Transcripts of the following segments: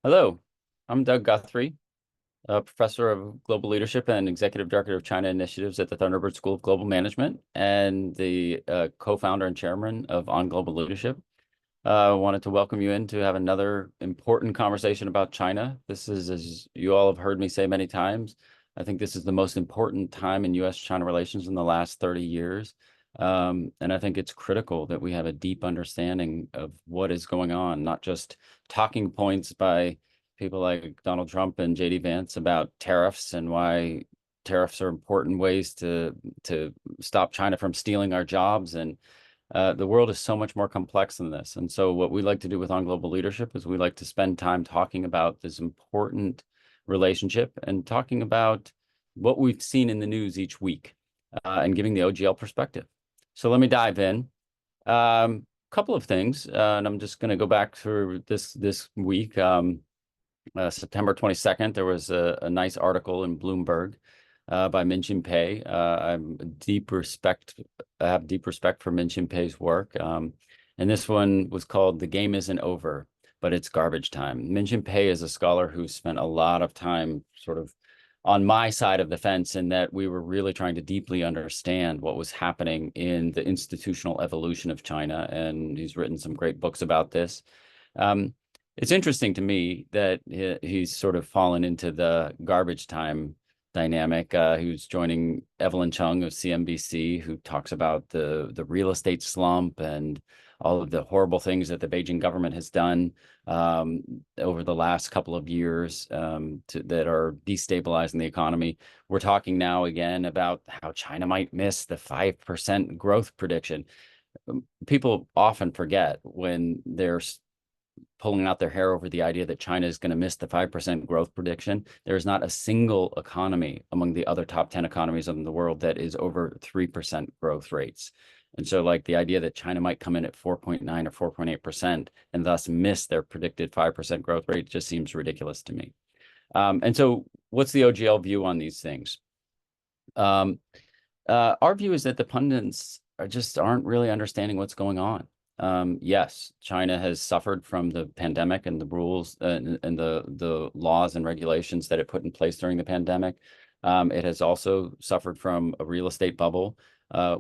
Hello, I'm Doug Guthrie, a professor of global leadership and executive director of China initiatives at the Thunderbird School of Global Management and the co-founder and chairman of On Global Leadership. I wanted to welcome you in to have another important conversation about China. This is, as you all have heard me say many times, I think this is the most important time in U.S.-China relations in the last 30 years. And I think it's critical that we have a deep understanding of what is going on, not just talking points by people like Donald Trump and J.D. Vance about tariffs and why tariffs are important ways to stop China from stealing our jobs. And the world is so much more complex than this. And so what we like to do with On Global Leadership is we like to spend time talking about this important relationship and talking about what we've seen in the news each week and giving the OGL perspective. So let me dive in. Couple of things, and I'm just going to go back through this week. September 22nd, there was a nice article in Bloomberg by Min Pei. I have deep respect for Min Pei's work. And this one was called "The Game Isn't Over, but It's Garbage Time." Min Pei is a scholar who spent a lot of time sort of on my side of the fence in that we were really trying to deeply understand what was happening in the institutional evolution of China. And he's written some great books about this. It's interesting to me that he's sort of fallen into the garbage time dynamic. He was joining Evelyn Chung of CNBC, who talks about the real estate slump and all of the horrible things that the Beijing government has done over the last couple of years that are destabilizing the economy. We're talking now again about how China might miss the 5% growth prediction. People often forget when they're pulling out their hair over the idea that China is going to miss the 5% growth prediction. There is not a single economy among the other top 10 economies in the world that is over 3% growth rates. And so like the idea that China might come in at 4.9 or 4.8% and thus miss their predicted 5% growth rate just seems ridiculous to me. And so what's the OGL view on these things? Our view is that the pundits aren't really understanding what's going on. Yes, China has suffered from the pandemic and the rules and the laws and regulations that it put in place during the pandemic. It has also suffered from a real estate bubble.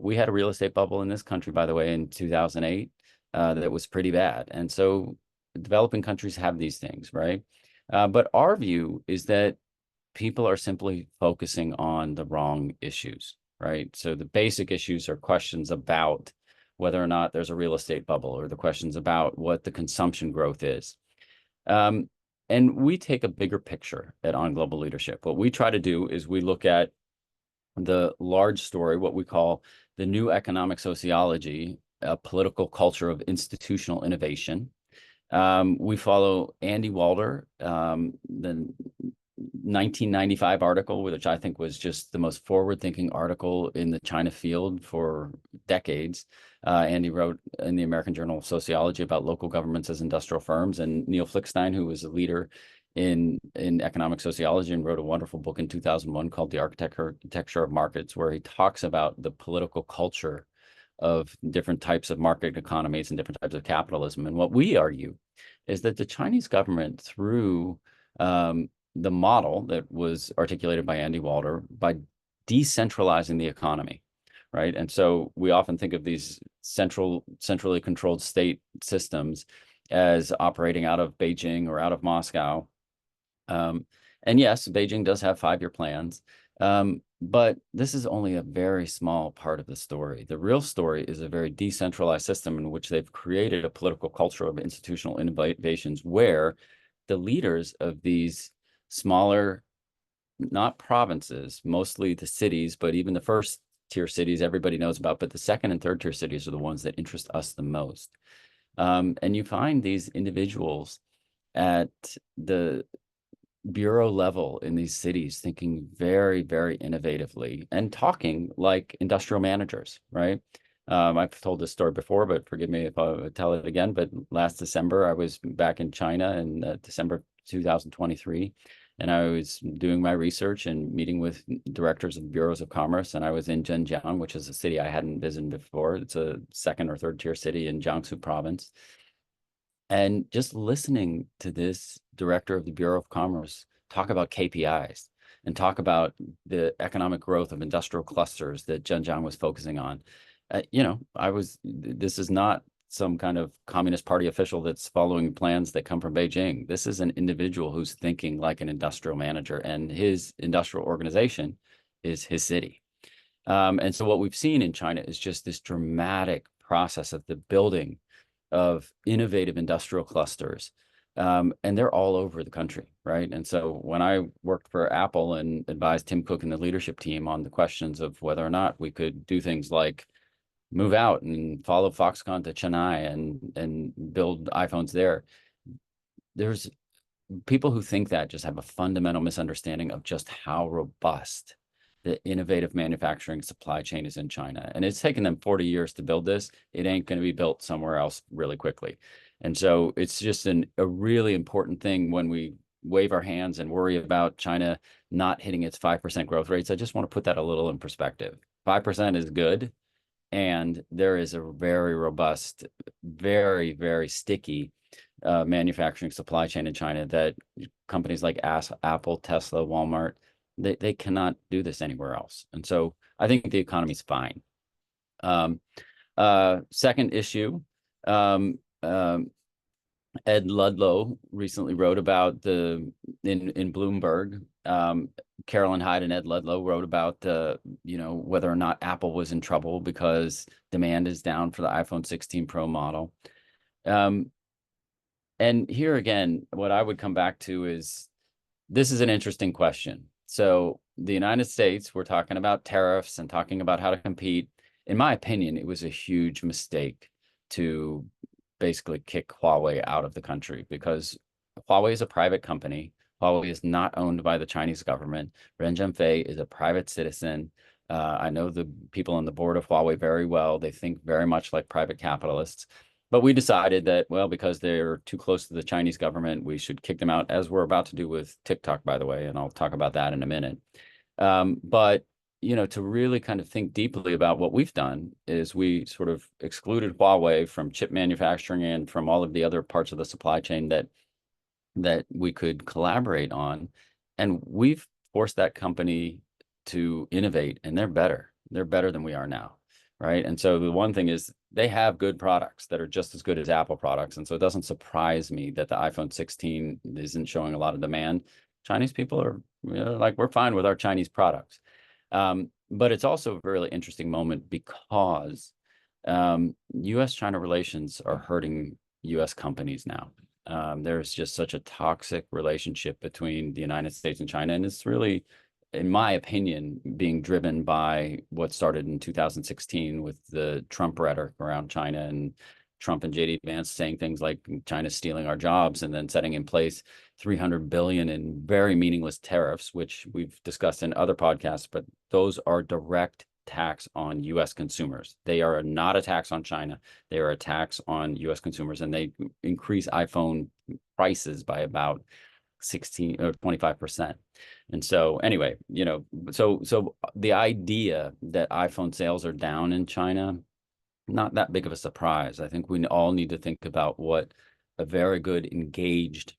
We had a real estate bubble in this country, by the way, in 2008 that was pretty bad. And so developing countries have these things, right? But our view is that people are simply focusing on the wrong issues, right? So the basic issues are questions about whether or not there's a real estate bubble or the questions about what the consumption growth is. And we take a bigger picture at On Global Leadership. What we try to do is we look at the large story, what we call the new economic sociology, a political culture of institutional innovation. We follow Andy Walder, the 1995 article, which I think was just the most forward-thinking article in the China field for decades. Andy wrote in the American Journal of Sociology about local governments as industrial firms, and Neil Flickstein, who was a leader in economic sociology and wrote a wonderful book in 2001 called The Architecture of Markets, where he talks about the political culture of different types of market economies and different types of capitalism. And what we argue is that the Chinese government, through the model that was articulated by Andy Walder, by decentralizing the economy, right? And so we often think of these centrally controlled state systems as operating out of Beijing or out of Moscow. And yes, Beijing does have 5-year plans, but this is only a very small part of the story. The real story is a very decentralized system in which they've created a political culture of institutional innovations where the leaders of these smaller, not provinces, mostly the cities, but even the first tier cities everybody knows about, but the second and third tier cities are the ones that interest us the most. And you find these individuals at the bureau level in these cities thinking very, very innovatively and talking like industrial managers, right? I've told this story before, but forgive me if I tell it again. But last December, I was back in China in December 2023, and I was doing my research and meeting with directors of bureaus of commerce. And I was in Zhenjiang, which is a city I hadn't visited before. It's a second or third tier city in Jiangsu province. And just listening to this director of the Bureau of Commerce talk about KPIs and talk about the economic growth of industrial clusters that Zhenjiang was focusing on, this is not some kind of Communist Party official that's following plans that come from Beijing. This is an individual who's thinking like an industrial manager, and his industrial organization is his city. And so what we've seen in China is just this dramatic process of the building of innovative industrial clusters. And they're all over the country, right? And so when I worked for Apple and advised Tim Cook and the leadership team on the questions of whether or not we could do things like move out and follow Foxconn to Chennai and build iPhones there, there's people who think that just have a fundamental misunderstanding of just how robust the innovative manufacturing supply chain is in China. And it's taken them 40 years to build this. It ain't going to be built somewhere else really quickly. And so it's just a really important thing when we wave our hands and worry about China not hitting its 5% growth rates. I just want to put that a little in perspective. 5% is good. And there is a very robust, very, very sticky manufacturing supply chain in China that companies like Apple, Tesla, Walmart, they cannot do this anywhere else. And so I think the economy's fine. Second issue, Ed Ludlow recently wrote about in Bloomberg. Carolyn Hyde and Ed Ludlow wrote about whether or not Apple was in trouble because demand is down for the iPhone 16 Pro model. And here again, what I would come back to is this is an interesting question. So the United States, we're talking about tariffs and talking about how to compete. In my opinion, it was a huge mistake to basically kick Huawei out of the country because Huawei is a private company. Huawei is not owned by the Chinese government. Ren Zhengfei is a private citizen. I know the people on the board of Huawei very well. They think very much like private capitalists. But we decided that, well, because they're too close to the Chinese government, we should kick them out, as we're about to do with TikTok, by the way, and I'll talk about that in a minute. But to really kind of think deeply about what we've done is we sort of excluded Huawei from chip manufacturing and from all of the other parts of the supply chain that we could collaborate on. And we've forced that company to innovate, and they're better. They're better than we are now, right? And so the one thing is they have good products that are just as good as Apple products. And so it doesn't surprise me that the iPhone 16 isn't showing a lot of demand. Chinese people are like, we're fine with our Chinese products. But it's also a really interesting moment because U.S.-China relations are hurting U.S. companies now. There's just such a toxic relationship between the United States and China. And it's really, in my opinion, being driven by what started in 2016 with the Trump rhetoric around China and Trump and JD Vance saying things like China's stealing our jobs and then setting in place 300 billion in very meaningless tariffs, which we've discussed in other podcasts, but those are direct tax on U.S. consumers. They are not a tax on China. They are a tax on U.S. consumers, and they increase iPhone prices by about 16 or 25%. And so anyway, so the idea that iPhone sales are down in China, not that big of a surprise. I think we all need to think about what a very good, engaged,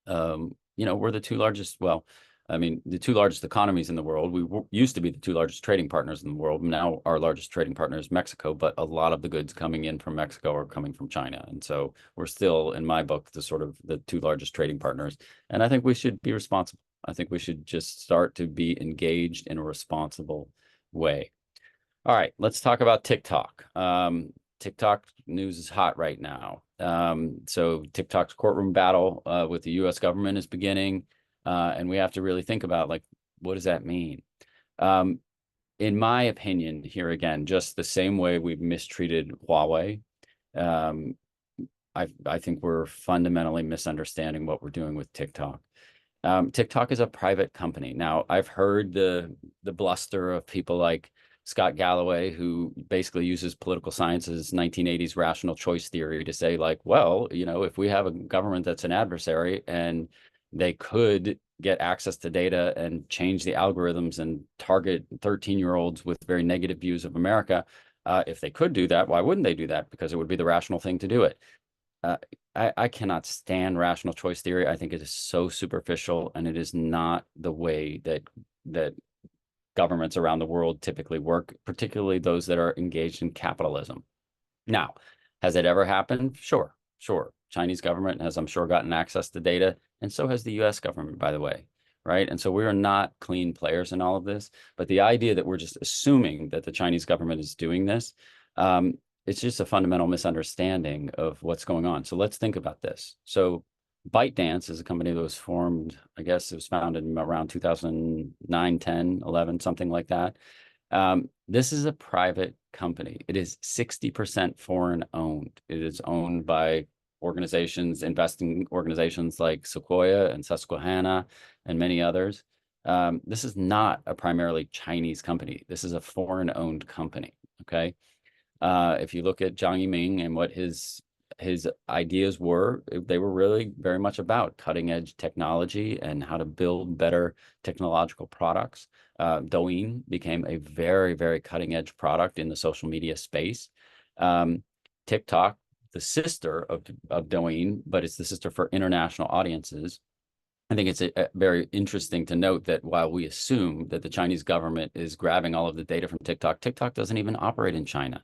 we're the two largest, the two largest economies in the world. We used to be the two largest trading partners in the world. Now our largest trading partner is Mexico, but a lot of the goods coming in from Mexico are coming from China. And so we're still, in my book, the two largest trading partners. And I think we should be responsible. I think we should just start to be engaged in a responsible way. All right, let's talk about TikTok. TikTok news is hot right now. So TikTok's courtroom battle with the U.S. government is beginning. And we have to really think about, like, what does that mean? In my opinion, here again, just the same way we've mistreated Huawei, I think we're fundamentally misunderstanding what we're doing with TikTok. TikTok is a private company. Now, I've heard the bluster of people like Scott Galloway, who basically uses political science's 1980s rational choice theory to say, like, well, if we have a government that's an adversary and they could get access to data and change the algorithms and target 13-year-olds with very negative views of America, if they could do that, why wouldn't they do that? Because it would be the rational thing to do it. I cannot stand rational choice theory. I think it is so superficial, and it is not the way that governments around the world typically work, particularly those that are engaged in capitalism. Now, has it ever happened? Sure, sure. Chinese government has, I'm sure, gotten access to data, and so has the US government, by the way, right? And so we are not clean players in all of this. But the idea that we're just assuming that the Chinese government is doing this, it's just a fundamental misunderstanding of what's going on. So let's think about this. So ByteDance is a company that was formed, I guess it was founded in around 2009, 10, 11, something like that. This is a private company. It is 60% foreign owned. It is owned by organizations, investing organizations like Sequoia and Susquehanna and many others. This is not a primarily Chinese company. This is a foreign owned company. Okay. If you look at Jiang Yiming and what his ideas were, they were really very much about cutting edge technology and how to build better technological products. Douyin became a very, very cutting edge product in the social media space. TikTok, the sister of Douyin, but it's the sister for international audiences. I think it's very interesting to note that while we assume that the Chinese government is grabbing all of the data from TikTok, TikTok doesn't even operate in China.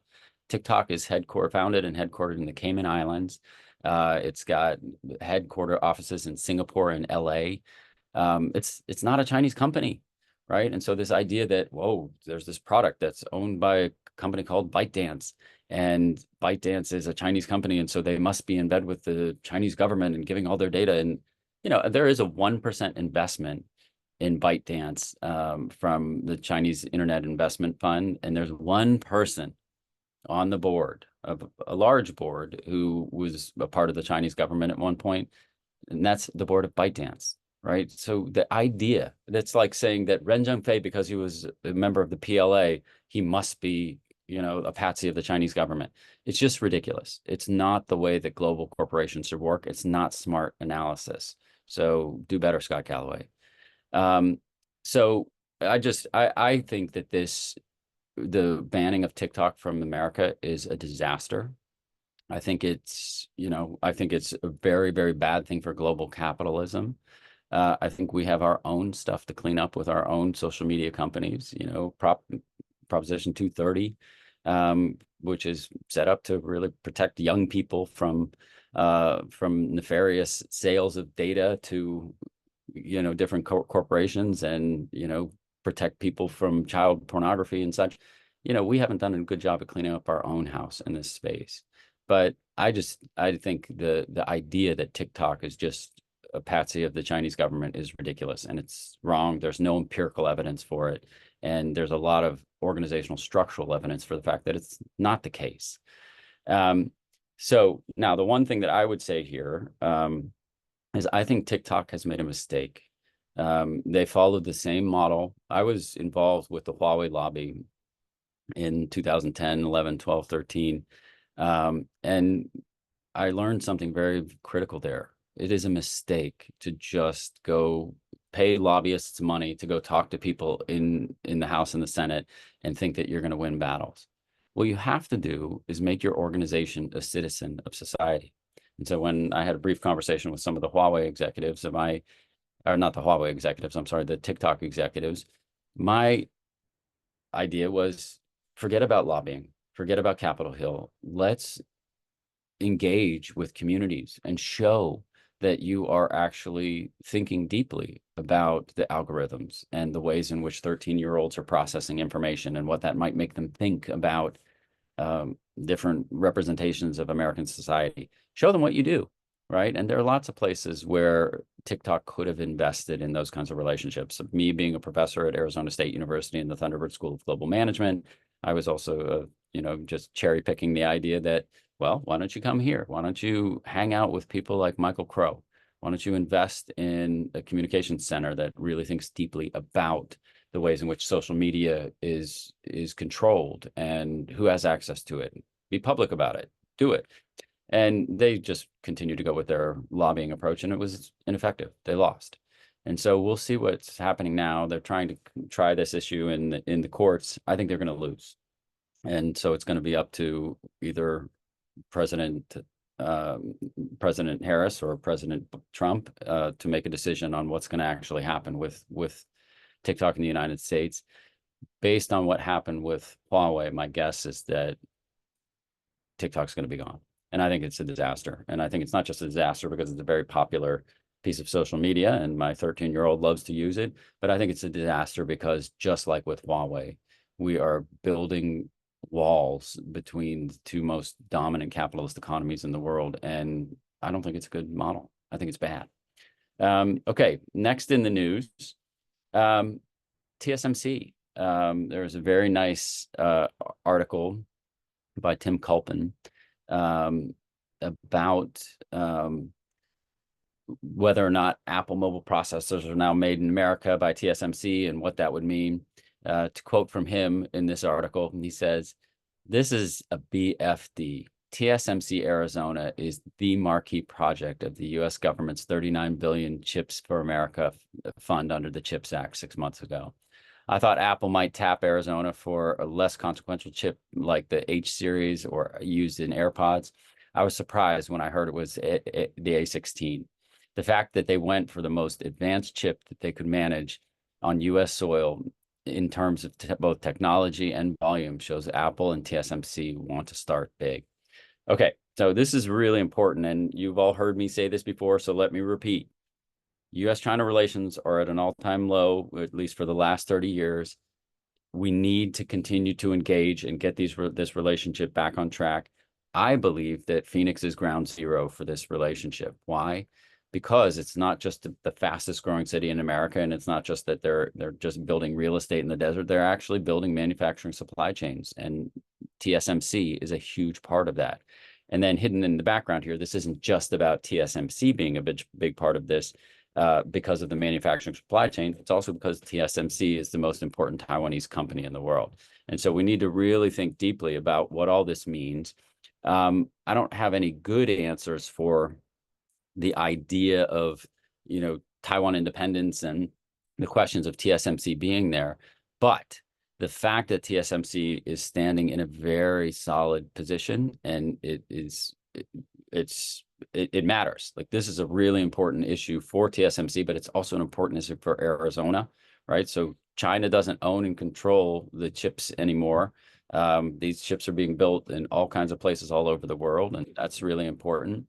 TikTok is founded and headquartered in the Cayman Islands. It's got headquarter offices in Singapore and LA. It's not a Chinese company, right? And so this idea that, whoa, there's this product that's owned by a company called ByteDance, and ByteDance is a Chinese company, and so they must be in bed with the Chinese government and giving all their data. And there is a 1% investment in ByteDance from the Chinese Internet Investment Fund, and there's one person on the board of a large board who was a part of the Chinese government at one point, and that's the board of ByteDance, right? So the idea that's like saying that Ren Zhengfei, because he was a member of the PLA, he must be, a patsy of the Chinese government. It's just ridiculous. It's not the way that global corporations should work. It's not smart analysis. So do better, Scott Galloway. So I think that the banning of TikTok from America is a disaster. I think it's a very, very bad thing for global capitalism. I think we have our own stuff to clean up with our own social media companies, Proposition 230, which is set up to really protect young people from nefarious sales of data to, different corporations, and, protect people from child pornography and such. We haven't done a good job of cleaning up our own house in this space. But I think the idea that TikTok is just a patsy of the Chinese government is ridiculous, and it's wrong. There's no empirical evidence for it. And there's a lot of organizational structural evidence for the fact that it's not the case. So now the one thing that I would say here is I think TikTok has made a mistake. They followed the same model. I was involved with the Huawei lobby in 2010, 11, 12, 13. And I learned something very critical there. It is a mistake to just go pay lobbyists money to go talk to people in the House and the Senate and think that you're going to win battles. What you have to do is make your organization a citizen of society. And so when I had a brief conversation with some of the Huawei executives, or not the Huawei executives, I'm sorry, the TikTok executives, my idea was forget about lobbying, forget about Capitol Hill. Let's engage with communities and show that you are actually thinking deeply about the algorithms and the ways in which 13-year-olds are processing information and what that might make them think about different representations of American society. Show them what you do, right? And there are lots of places where TikTok could have invested in those kinds of relationships. Me being a professor at Arizona State University in the Thunderbird School of Global Management, I was also, just cherry picking the idea that, well, why don't you come here? Why don't you hang out with people like Michael Crow? Why don't you invest in a communications center that really thinks deeply about the ways in which social media is controlled and who has access to it? Be public about it. Do it. And they just continue to go with their lobbying approach, and it was ineffective. They lost. And so we'll see what's happening now. They're trying to try this issue in the courts. I think they're going to lose. And so it's going to be up to either President President Harris or President Trump to make a decision on what's going to actually happen with TikTok in the United States. Based on what happened with Huawei, my guess is that TikTok's going to be gone. And I think it's a disaster. And I think it's not just a disaster because it's a very popular piece of social media and my 13-year-old loves to use it, but I think it's a disaster because just like with Huawei, we are building walls between the two most dominant capitalist economies in the world. And I don't think it's a good model. I think it's bad. Okay, next in the news, TSMC. There's a very nice article by Tim Culpen about whether or not Apple mobile processors are now made in America by TSMC and what that would mean. To quote from him in this article, he says, "This is a BFD. TSMC Arizona is the marquee project of the U.S. government's 39 billion Chips for America fund under the CHIPS Act 6 months ago. I thought Apple might tap Arizona for a less consequential chip like the H series or used in AirPods. I was surprised when I heard it was the A16. The fact that they went for the most advanced chip that they could manage on U.S. soil in terms of both technology and volume shows Apple and TSMC want to start big." Okay, so this is really important, and you've all heard me say this before, so let me repeat. U.S.-China relations are at an all-time low, at least for the last 30 years. We need to continue to engage and get this relationship back on track. I believe that Phoenix is ground zero for this relationship. Why? Because it's not just the fastest growing city in America, and it's not just that they're just building real estate in the desert. They're actually building manufacturing supply chains, and TSMC is a huge part of that. And then hidden in the background here, this isn't just about TSMC being a big part of this because of the manufacturing supply chain. It's also because TSMC is the most important Taiwanese company in the world. And so we need to really think deeply about what all this means. I don't have any good answers for the idea of, Taiwan independence and the questions of TSMC being there. But the fact that TSMC is standing in a very solid position, and it matters. Like, this is a really important issue for TSMC, but it's also an important issue for Arizona, right? So China doesn't own and control the chips anymore. These chips are being built in all kinds of places all over the world, and that's really important.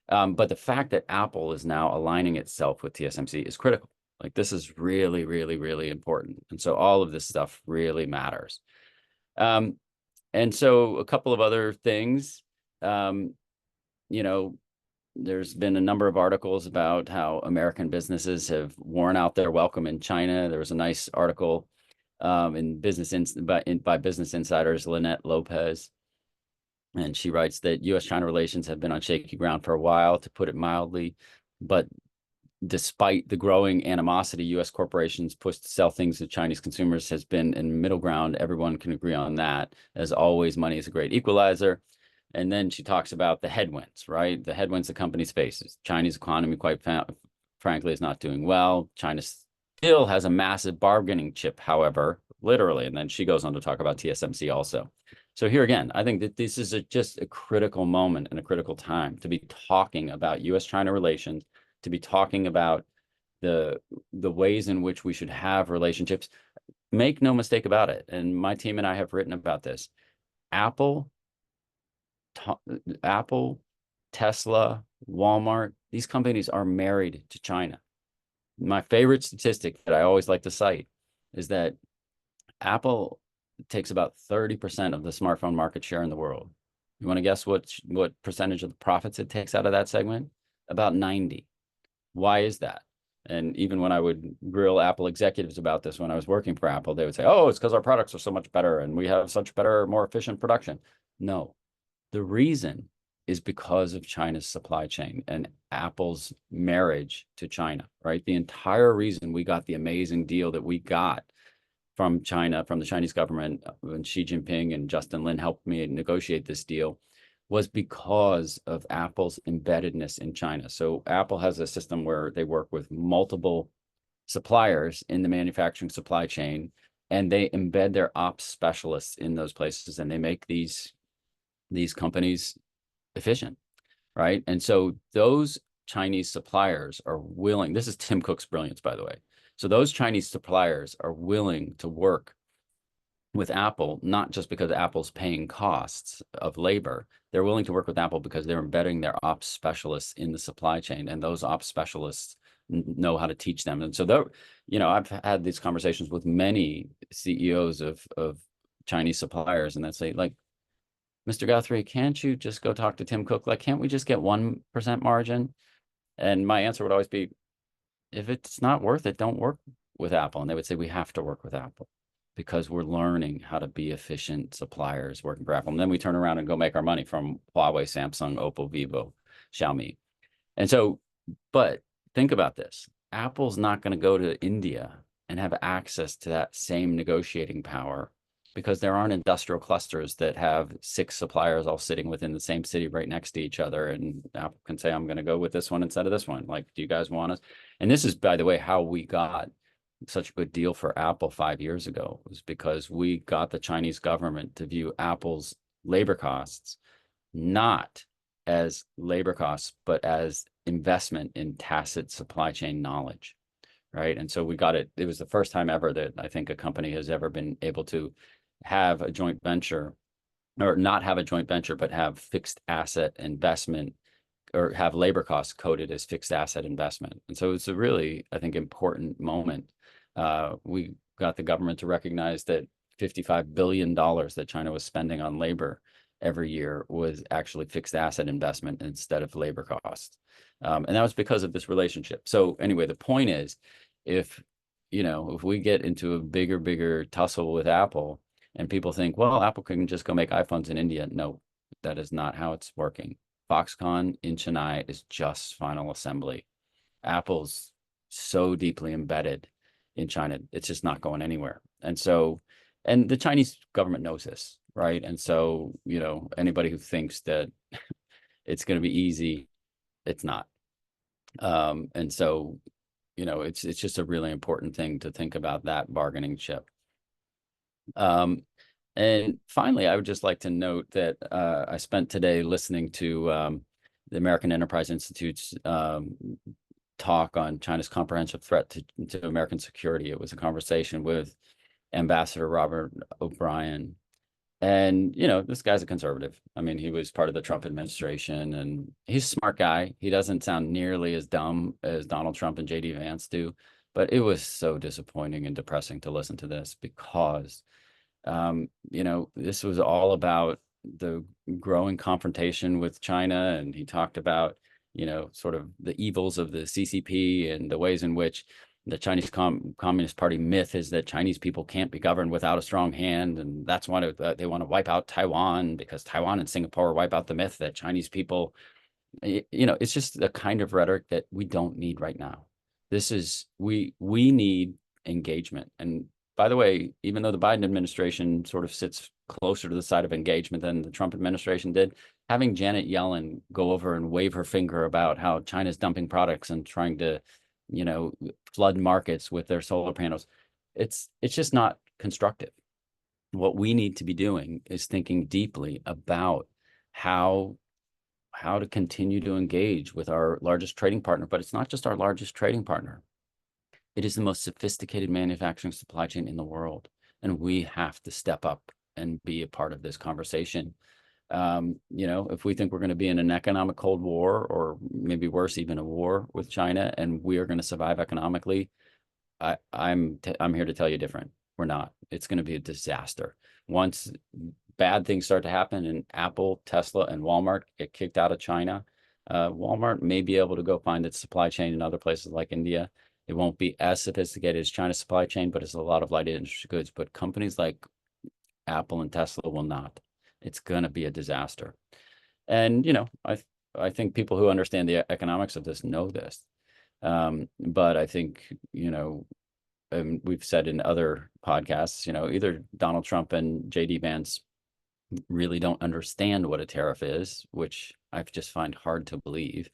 But the fact that Apple is now aligning itself with TSMC is critical. Like, this is really, really, really important. And so all of this stuff really matters. And so a couple of other things, there's been a number of articles about how American businesses have worn out their welcome in China. There was a nice article by Business Insider's Lynette Lopez. And she writes that U.S.-China relations have been on shaky ground for a while, to put it mildly. But despite the growing animosity U.S. corporations push to sell things to Chinese consumers has been in middle ground. Everyone can agree on that. As always, money is a great equalizer. And then she talks about the headwinds, right? The headwinds the companies faces. Chinese economy, quite frankly, is not doing well. China still has a massive bargaining chip, however, literally. And then she goes on to talk about TSMC also. So here again, I think that this is just a critical moment and a critical time to be talking about U.S.-China relations, to be talking about the ways in which we should have relationships. Make no mistake about it, and my team and I have written about this. Apple, Tesla, Walmart, these companies are married to China. My favorite statistic that I always like to cite is that Apple takes about 30% of the smartphone market share in the world. You want to guess what percentage of the profits it takes out of that segment? About 90. Why is that? And even when I would grill Apple executives about this when I was working for Apple, they would say, "Oh, it's because our products are so much better and we have such better, more efficient production." No, the reason is because of China's supply chain and Apple's marriage to China, right? The entire reason we got the amazing deal that we got from China, from the Chinese government, when Xi Jinping and Justin Lin helped me negotiate this deal, was because of Apple's embeddedness in China. So Apple has a system where they work with multiple suppliers in the manufacturing supply chain, and they embed their ops specialists in those places, and they make these companies efficient, right? And so those Chinese suppliers are willing, this is Tim Cook's brilliance, by the way. So those Chinese suppliers are willing to work with Apple, not just because Apple's paying costs of labor. They're willing to work with Apple because they're embedding their ops specialists in the supply chain, and those ops specialists know how to teach them. And so, I've had these conversations with many CEOs of Chinese suppliers, and they say, like, Mr. Guthrie, can't you just go talk to Tim Cook? Like, can't we just get 1% margin? And my answer would always be, if it's not worth it, don't work with Apple. And they would say, we have to work with Apple because we're learning how to be efficient suppliers working for Apple. And then we turn around and go make our money from Huawei, Samsung, Oppo, Vivo, Xiaomi. And so, but think about this. Apple's not going to go to India and have access to that same negotiating power because there aren't industrial clusters that have 6 suppliers all sitting within the same city right next to each other. And Apple can say, I'm going to go with this one instead of this one. Like, do you guys want us? And this is, by the way, how we got such a good deal for Apple 5 years ago, was because we got the Chinese government to view Apple's labor costs not as labor costs, but as investment in tacit supply chain knowledge, right? And so we got it. It was the first time ever that I think a company has ever been able to have a joint venture, or not have a joint venture, but have fixed asset investment, or have labor costs coded as fixed asset investment. And so it's a really, I think, important moment. We got the government to recognize that $55 billion that China was spending on labor every year was actually fixed asset investment instead of labor costs. And that was because of this relationship. So anyway, the point is, if we get into a bigger tussle with Apple and people think, well, Apple can just go make iPhones in India. No, that is not how it's working. Foxconn in Chennai is just final assembly. Apple's so deeply embedded in China, it's just not going anywhere. And so, and the Chinese government knows this, right? And so, anybody who thinks that it's going to be easy, it's not. And so, it's just a really important thing to think about, that bargaining chip. And finally, I would just like to note that I spent today listening to the American Enterprise Institute's talk on China's comprehensive threat to American security. It was a conversation with Ambassador Robert O'Brien. And, this guy's a conservative. I mean, he was part of the Trump administration, and he's a smart guy. He doesn't sound nearly as dumb as Donald Trump and J.D. Vance do. But it was so disappointing and depressing to listen to this because this was all about the growing confrontation with China. And he talked about, sort of the evils of the CCP and the ways in which the Chinese Communist Party myth is that Chinese people can't be governed without a strong hand. And that's why they want to wipe out Taiwan, because Taiwan and Singapore wipe out the myth that Chinese people, it's just the kind of rhetoric that we don't need right now. We need engagement. And by the way, even though the Biden administration sort of sits closer to the side of engagement than the Trump administration did, having Janet Yellen go over and wave her finger about how China's dumping products and trying to, flood markets with their solar panels, it's just not constructive. What we need to be doing is thinking deeply about how to continue to engage with our largest trading partner. But it's not just our largest trading partner. It is the most sophisticated manufacturing supply chain in the world. And we have to step up and be a part of this conversation. If we think we're going to be in an economic Cold War, or maybe worse, even a war with China, and we are going to survive economically, I'm here to tell you different. We're not. It's going to be a disaster. Once bad things start to happen and Apple, Tesla, and Walmart get kicked out of China, Walmart may be able to go find its supply chain in other places like India. It won't be as sophisticated as China's supply chain, but it's a lot of light industry goods. But companies like Apple and Tesla will not. It's going to be a disaster. And, I think people who understand the economics of this know this. But I think, and we've said in other podcasts, either Donald Trump and J.D. Vance really don't understand what a tariff is, which I just find hard to believe,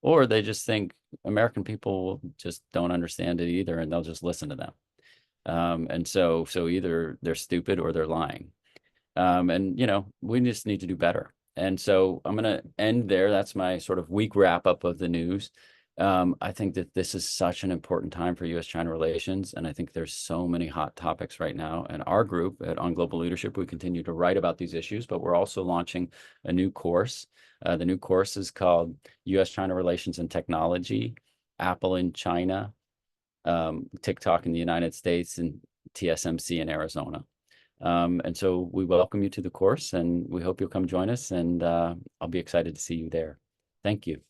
or they just think American people just don't understand it either, and they'll just listen to them. And so either they're stupid or they're lying. And we just need to do better. And so I'm going to end there. That's my sort of week wrap up of the news. I think that this is such an important time for U.S.-China relations, and I think there's so many hot topics right now. And our group On Global Leadership, we continue to write about these issues, but we're also launching a new course. The new course is called U.S.-China Relations and Technology, Apple in China, TikTok in the United States, and TSMC in Arizona. And so we welcome you to the course, and we hope you'll come join us, and I'll be excited to see you there. Thank you.